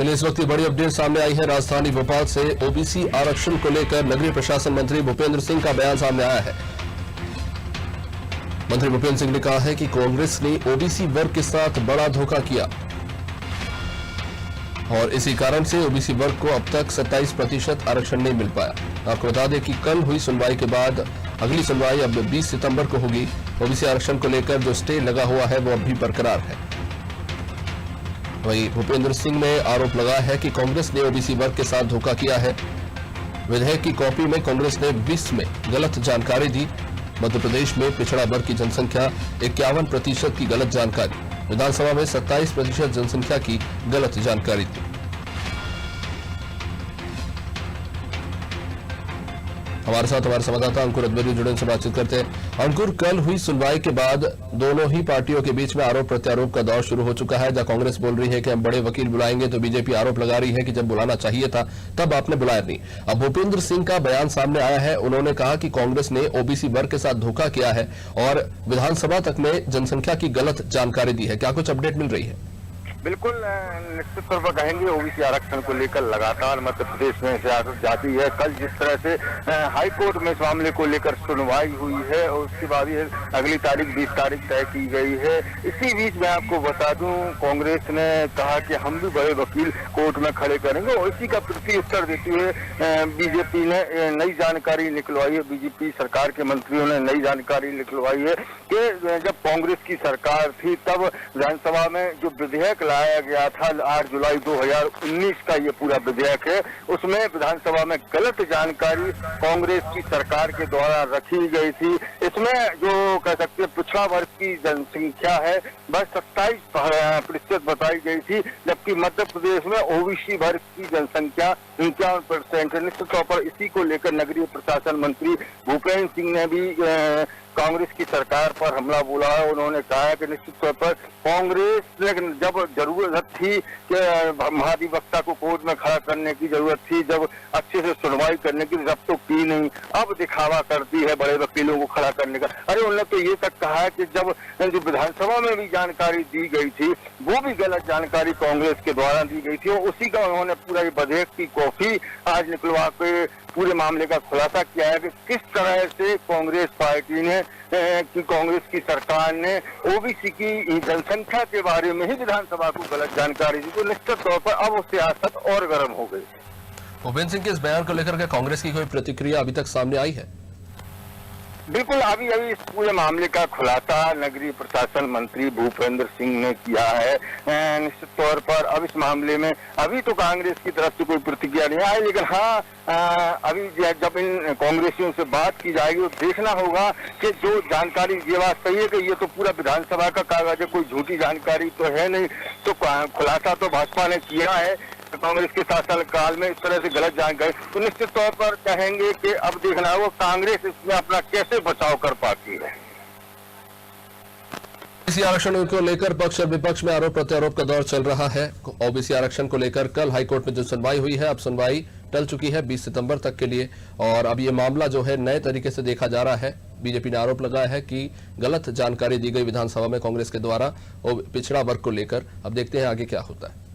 चलिए, इस वक्त की बड़ी अपडेट सामने आई है। राजधानी भोपाल से ओबीसी आरक्षण को लेकर नगरीय प्रशासन मंत्री भूपेंद्र सिंह का बयान सामने आया है। मंत्री भूपेंद्र सिंह ने कहा है कि कांग्रेस ने ओबीसी वर्ग के साथ बड़ा धोखा किया और इसी कारण से ओबीसी वर्ग को अब तक 27% आरक्षण नहीं मिल पाया। आपको बता दें कि कल हुई सुनवाई के बाद अगली सुनवाई अब 20 सितंबर को होगी। ओबीसी आरक्षण को लेकर जो स्टे लगा हुआ है वो अब भी बरकरार है। वहीं भूपेंद्र सिंह ने आरोप लगाया है कि कांग्रेस ने ओबीसी वर्ग के साथ धोखा किया है। विधेयक की कॉपी में कांग्रेस ने 20 में गलत जानकारी दी। मध्य प्रदेश में पिछड़ा वर्ग की जनसंख्या 51% की गलत जानकारी, विधानसभा में 27% जनसंख्या की गलत जानकारी थी। हमारे साथ हमारे संवाददाता अंकुर अकबरी जुड़े, उनसे बातचीत करते हैं। अंकुर, कल हुई सुनवाई के बाद दोनों ही पार्टियों के बीच में आरोप प्रत्यारोप का दौर शुरू हो चुका है। जहां कांग्रेस बोल रही है कि हम बड़े वकील बुलाएंगे, तो बीजेपी आरोप लगा रही है कि जब बुलाना चाहिए था तब आपने बुलाया नहीं। अब भूपेंद्र सिंह का बयान सामने आया है। उन्होंने कहा कि कांग्रेस ने ओबीसी वर्ग के साथ धोखा किया है और विधानसभा तक में जनसंख्या की गलत जानकारी दी है। क्या कुछ अपडेट मिल रही है? बिल्कुल निश्चित तौर पर कहेंगे ओबीसी आरक्षण को लेकर लगातार मध्य प्रदेश में सियासत जाती है। कल जिस तरह से हाई कोर्ट में इस मामले को लेकर सुनवाई हुई है और उसके बाद ये अगली तारीख 20 तारीख तय की गई है। इसी बीच मैं आपको बता दूं, कांग्रेस ने कहा कि हम भी बड़े वकील कोर्ट में खड़े करेंगे और इसी का प्रति उत्तर देते हुए बीजेपी ने नई जानकारी निकलवाई है। बीजेपी सरकार के मंत्रियों ने नई जानकारी निकलवाई है कि जब कांग्रेस की सरकार थी तब विधानसभा में जो विधेयक लाया गया था 8 जुलाई 2019 का ये पूरा विधेयक है, उसमें विधानसभा में गलत जानकारी कांग्रेस की सरकार के द्वारा रखी गई थी। इसमें जो कह सकते हैं पिछड़ा वर्ग की जनसंख्या है बस 27% बताई गई थी, जबकि मध्य प्रदेश में ओबीसी वर्ग की जनसंख्या 51% है। निश्चित तौर पर इसी को लेकर नगरीय प्रशासन मंत्री भूपेंद्र सिंह ने भी कांग्रेस की सरकार पर हमला बोला है। उन्होंने कहा है कि निश्चित तौर पर कांग्रेस ने जब जरूरत थी कि महाधिवक्ता को कोर्ट में खड़ा करने की जरूरत थी, जब अच्छे से सुनवाई करने की, जब तो की नहीं, अब दिखावा करती है बड़े वकीलों को खड़ा करने का। अरे उन्होंने तो ये तक कहा है कि जब जो विधानसभा में भी जानकारी दी गई थी वो भी गलत जानकारी कांग्रेस के द्वारा दी गई थी और उसी का उन्होंने पूरा विधेयक की कॉपी आज निकलवा के पूरे मामले का खुलासा किया है कि किस तरह से कांग्रेस पार्टी ने कि कांग्रेस की सरकार ने ओबीसी की जनसंख्या के बारे में ही विधानसभा को गलत जानकारी दी। तो निश्चित तौर पर अब सियासत और गर्म हो गई। भूपेंद्र सिंह के इस बयान को लेकर के कांग्रेस की कोई प्रतिक्रिया अभी तक सामने आई है? बिल्कुल, अभी इस पूरे मामले का खुलासा नगरीय प्रशासन मंत्री भूपेंद्र सिंह ने किया है। निश्चित तौर पर अब इस मामले में अभी तो कांग्रेस की तरफ से कोई प्रतिक्रिया नहीं आई, लेकिन हाँ अभी जब इन कांग्रेसियों से बात की जाएगी तो देखना होगा कि जो जानकारी ये बात सही है कि ये तो पूरा विधानसभा का कागज है, कोई झूठी जानकारी तो है नहीं। तो खुलासा तो भाजपा ने किया है कांग्रेस के शासन काल में इस तरह से गलत जानकारी, तो निश्चित तौर पर कहेंगे कि अब देखना है वो कांग्रेस इसमें अपना कैसे बचाव कर पाती है। ओबीसी आरक्षण को लेकर पक्ष और विपक्ष में आरोप प्रत्यारोप का दौर चल रहा है। ओबीसी आरक्षण को लेकर कल हाईकोर्ट में जो सुनवाई हुई है, अब सुनवाई टल चुकी है 20 सितंबर तक के लिए और अब ये मामला जो है नए तरीके से देखा जा रहा है। बीजेपी ने आरोप लगाया है कि गलत जानकारी दी गई विधानसभा में कांग्रेस के द्वारा पिछड़ा वर्ग को लेकर। अब देखते हैं आगे क्या होता है।